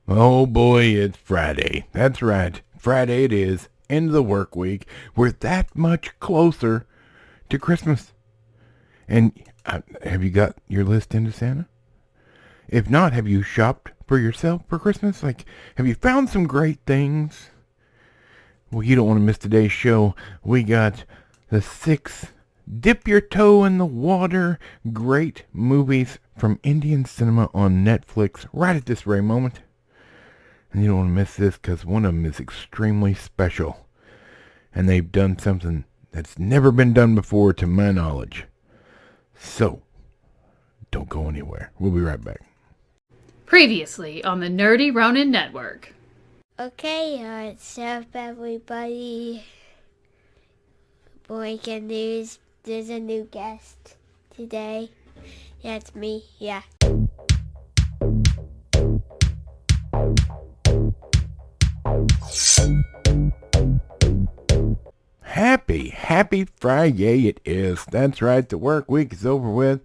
Oh boy, it's Friday. That's right. Friday it is. End of the work week. We're that much closer to Christmas. And have you got your list into Santa? If not, have you shopped for yourself for Christmas? Like, have you found some great things? Well, you don't want to miss today's show. We got the 6 dip your toe in the water great movies from Indian cinema on Netflix right at this very moment. And you don't want to miss this because one of them is extremely special. And they've done something that's never been done before to my knowledge. So, don't go anywhere. We'll be right back. Previously on the Nerdy Ronin Network. Okay, what's up, everybody? Breaking news, there's a new guest today. That's me, yeah. Happy Fri-Yay it is. That's right, the work week is over with,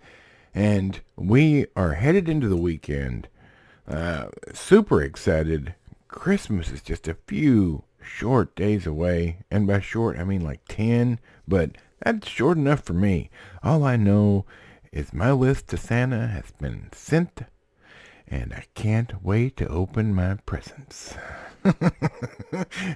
and we are headed into the weekend. Super excited. Christmas is just a few short days away, and by short I mean like 10, but that's short enough for me. All I know is my list to Santa has been sent, and I can't wait to open my presents.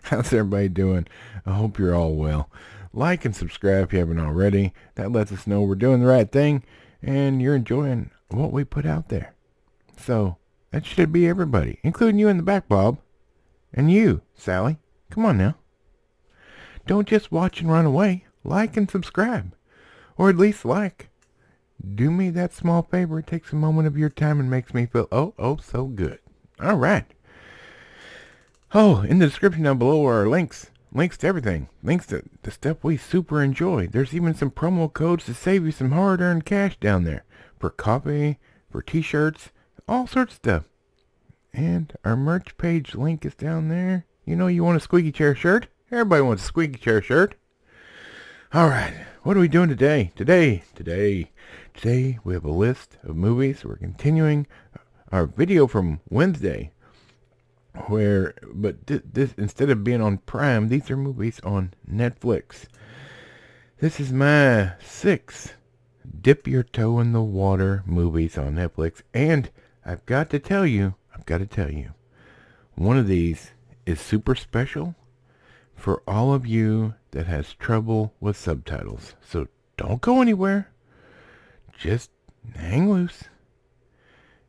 How's everybody doing? I hope you're all well. Like and subscribe if you haven't already. That lets us know we're doing the right thing and you're enjoying what we put out there. So, that should be everybody, including you in the back, Bob. And you, Sally. Come on now. Don't just watch and run away. Like and subscribe. Or at least like. Do me that small favor. It takes a moment of your time and makes me feel oh so good. All right. Oh, in the description down below are links. Links to everything. Links to the stuff we super enjoy. There's even some promo codes to save you some hard-earned cash down there. For coffee, for t-shirts, all sorts of stuff. And our merch page link is down there. You know you want a squeaky chair shirt? Everybody wants a squeaky chair shirt. Alright, what are we doing today? Today we have a list of movies. We're continuing our video from Wednesday. But this instead of being on Prime, these are movies on Netflix. This is my 6 dip your toe in the water movies on Netflix, and I've got to tell you, one of these is super special for all of you that has trouble with subtitles. So don't go anywhere. Just hang loose.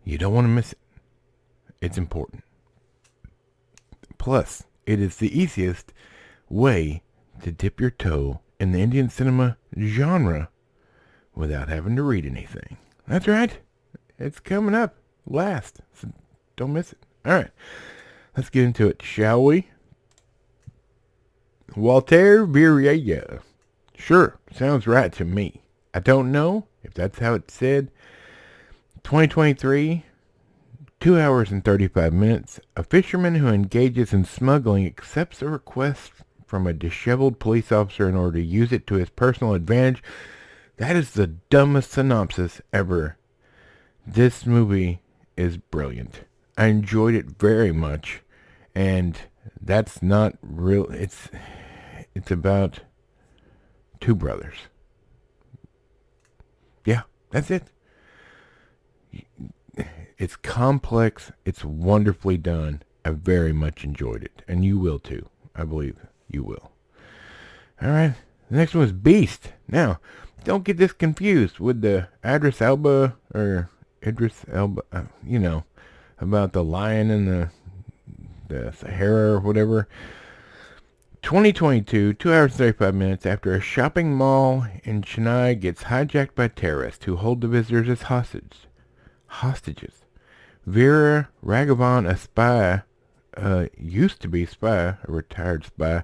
You don't want to miss it. It's important. Plus, it is the easiest way to dip your toe in the Indian cinema genre without having to read anything. That's right. It's coming up last, so don't miss it. Alright, let's get into it, shall we? Walter Fri-Yay. Sure, sounds right to me. I don't know if that's how it's said. 2023... 2 hours and 35 minutes, a fisherman who engages in smuggling accepts a request from a disheveled police officer in order to use it to his personal advantage. That is the dumbest synopsis ever. This movie is brilliant. I enjoyed it very much, and that's not real. It's about 2 brothers. Yeah, that's it. It's complex. It's wonderfully done. I very much enjoyed it. And you will too. I believe you will. Alright. The next one is Beast. Now, don't get this confused with the Idris Elba, about the lion in the Sahara or whatever. 2022, 2 hours and 35 minutes after a shopping mall in Chennai gets hijacked by terrorists who hold the visitors as hostages. Vera Raghavan, a spy, used to be spy, a retired spy,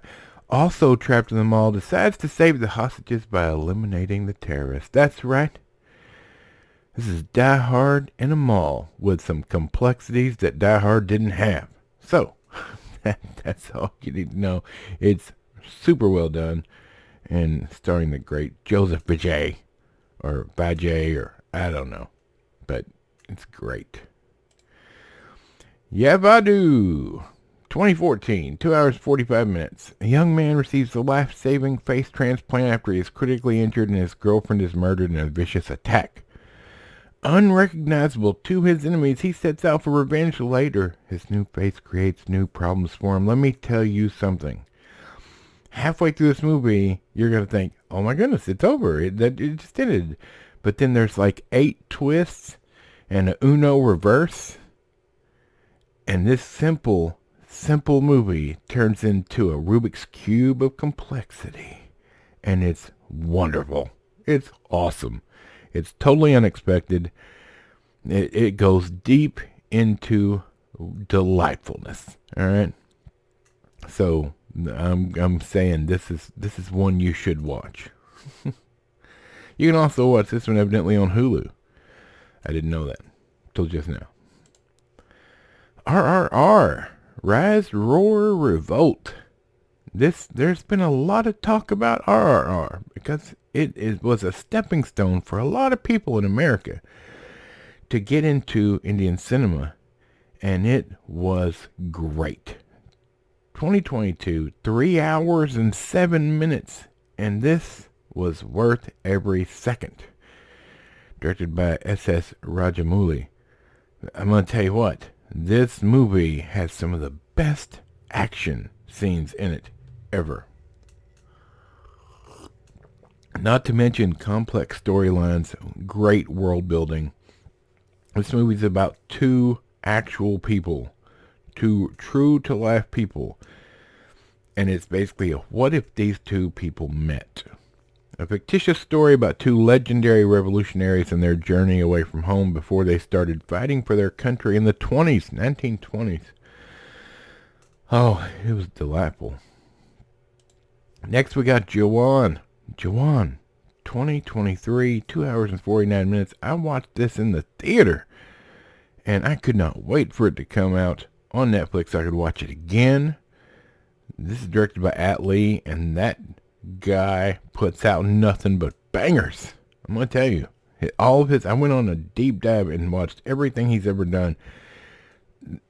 also trapped in the mall, decides to save the hostages by eliminating the terrorists. That's right. This is Die Hard in a mall with some complexities that Die Hard didn't have. So, that's all you need to know. It's super well done and starring the great Joseph Vijay, or I don't know. But it's great. Yavadu. 2014, 2 hours 45 minutes. A young man receives a life-saving face transplant after he is critically injured and his girlfriend is murdered in a vicious attack. Unrecognizable to his enemies, he sets out for revenge later. His new face creates new problems for him. Let me tell you something. Halfway through this movie, you're going to think, oh my goodness, it's over. It just ended. But then there's like 8 twists and a Uno reverse. And this simple movie turns into a Rubik's Cube of complexity. And it's wonderful. It's awesome. It's totally unexpected. It goes deep into delightfulness. All right. So I'm saying this is one you should watch. You can also watch this one evidently on Hulu. I didn't know that till just now. RRR, Rise, Roar, Revolt. There's been a lot of talk about RRR because it was a stepping stone for a lot of people in America to get into Indian cinema, and it was great. 2022, 3 hours and 7 minutes, and this was worth every second. Directed by S.S. Rajamouli. I'm going to tell you what, this movie has some of the best action scenes in it ever. Not to mention complex storylines, great world building. This movie's about 2 actual people, 2 true-to-life people. And it's basically a what if these 2 people met? A fictitious story about 2 legendary revolutionaries and their journey away from home before they started fighting for their country in the 1920s. Oh, it was delightful. Next we got Jawan. 2023, 2 hours and 49 minutes. I watched this in the theater, and I could not wait for it to come out on Netflix so I could watch it again. This is directed by At Lee, and that guy puts out nothing but bangers. I'm going to tell you. All of his, I went on a deep dive and watched everything he's ever done.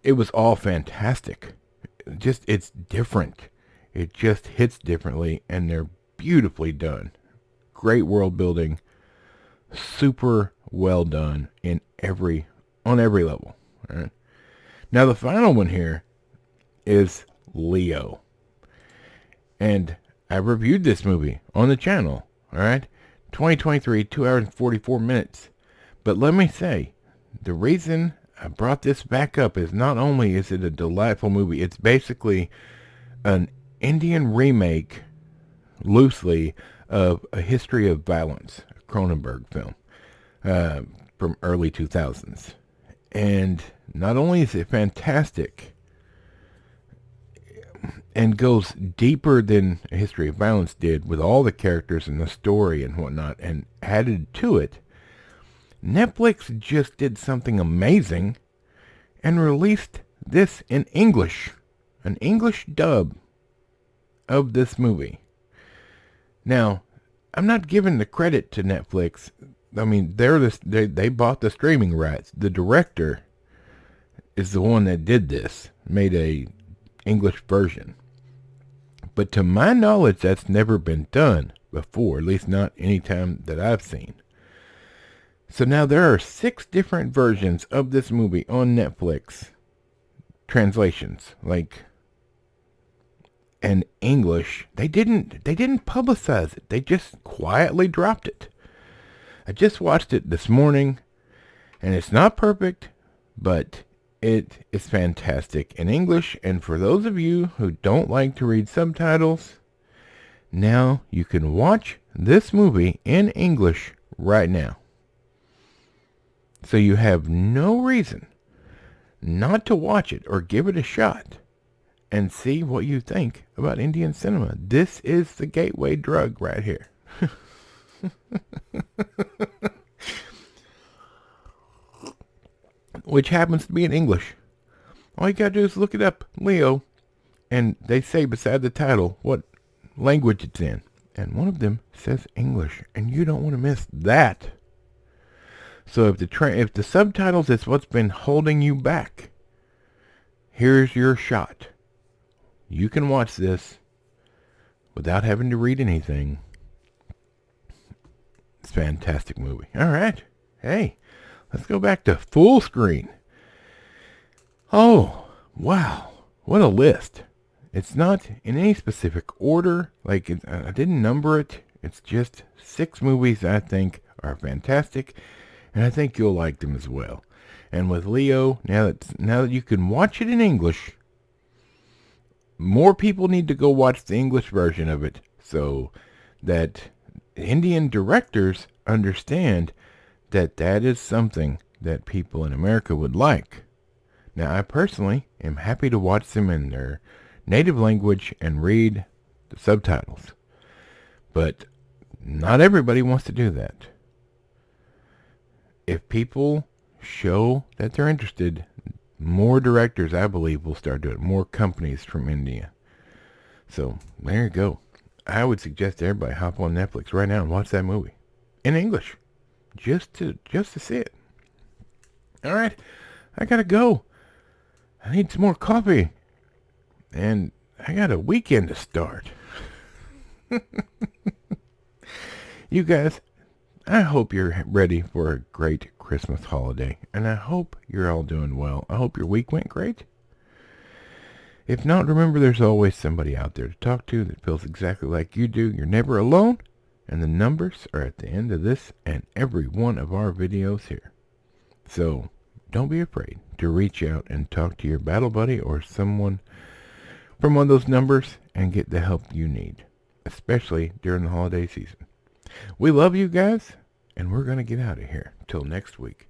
It was all fantastic. It's different. It just hits differently, and they're beautifully done. Great world building. Super well done on every level. All right. Now the final one here is Leo. And I reviewed this movie on the channel. All right. 2023, 2 hours and 44 minutes. But let me say, the reason I brought this back up is not only is it a delightful movie, it's basically an Indian remake, loosely, of A History of Violence, a Cronenberg film from early 2000s. And not only is it fantastic and goes deeper than A History of Violence did with all the characters and the story and whatnot and added to it, Netflix just did something amazing and released this in English, an English dub of this movie. Now, I'm not giving the credit to Netflix. I mean, they bought the streaming rights. The director is the one that did this, made a English version. But to my knowledge, that's never been done before, at least not any time that I've seen. So now there are 6 different versions of this movie on Netflix. Translations, like, and English. They didn't publicize it. They just quietly dropped it. I just watched it this morning, and it's not perfect, but it is fantastic in English. And for those of you who don't like to read subtitles, now you can watch this movie in English right now. So you have no reason not to watch it or give it a shot and see what you think about Indian cinema. This is the gateway drug right here. Which happens to be in English. All you gotta do is look it up, Leo, and they say beside the title what language it's in. And one of them says English, and you don't want to miss that. So if the subtitles is what's been holding you back, here's your shot. You can watch this without having to read anything. It's a fantastic movie. All right. Hey, let's go back to full screen. Oh, wow. What a list. It's not in any specific order. I didn't number it. It's just 6 movies I think are fantastic, and I think you'll like them as well. And with Leo, now that you can watch it in English, more people need to go watch the English version of it so that Indian directors understand that that is something that people in America would like. Now, I personally am happy to watch them in their native language and read the subtitles. But not everybody wants to do that. If people show that they're interested, more directors, I believe, will start doing it. More companies from India. So, there you go. I would suggest everybody hop on Netflix right now and watch that movie. In English. Just to see it. Alright, I gotta go. I need some more coffee. And I got a weekend to start. You guys, I hope you're ready for a great Christmas holiday. And I hope you're all doing well. I hope your week went great. If not, remember there's always somebody out there to talk to that feels exactly like you do. You're never alone. And the numbers are at the end of this and every one of our videos here. So, don't be afraid to reach out and talk to your battle buddy or someone from one of those numbers and get the help you need, especially during the holiday season. We love you guys, and we're going to get out of here. Till next week.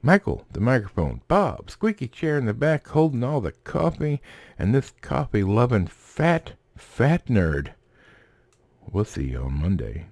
Michael, the microphone, Bob, squeaky chair in the back holding all the coffee, and this coffee-loving fat nerd. We'll see you on Monday.